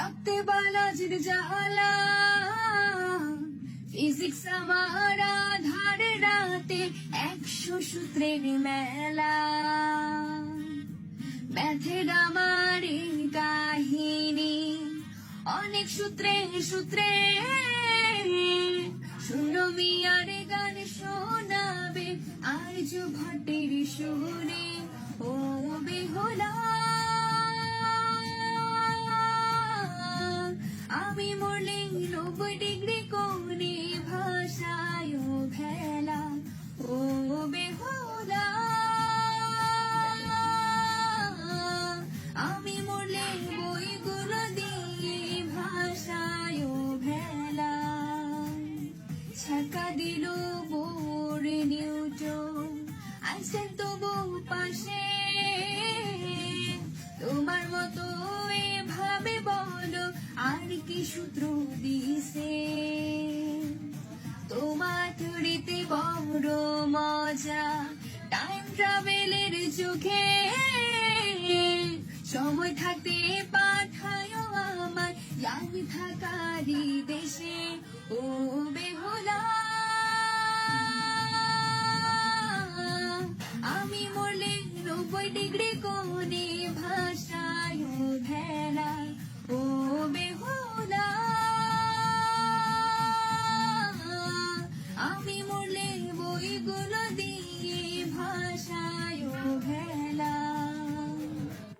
রক্তে বালাজির জ্বালা, ফিজিক্স আমার আধার রাতে 100 সূত্রের মেলা, ম্যাথের আমার এই কাহিনী অনেক সূত্রে সূত্রে, শূন্য মিয়ার গান শোনাবে আর্য ভট্টের সুরে। ও বেহুলা আমি মরলে 90 ডিগ্রি কোণে ভাষায় ভেলা। ও বেহুলা আমি মরলে বইগুলো দিয়ে ভাষায় ভেলা। ছাকা দিল বোর নিউটন, আইনস্টাইন তবু পাশে। তোমার মতো এভাবে বলো আর কি সূত্র দিছে। তোমার থিওরিতে বড় মজা, টাইম ট্রাভেলের চোখে। সময় থাকতে পাঠায় আমার আমি থাকারি দেশে। ও বেহুলা আমি মরলে 90 ডিগ্রি কোণে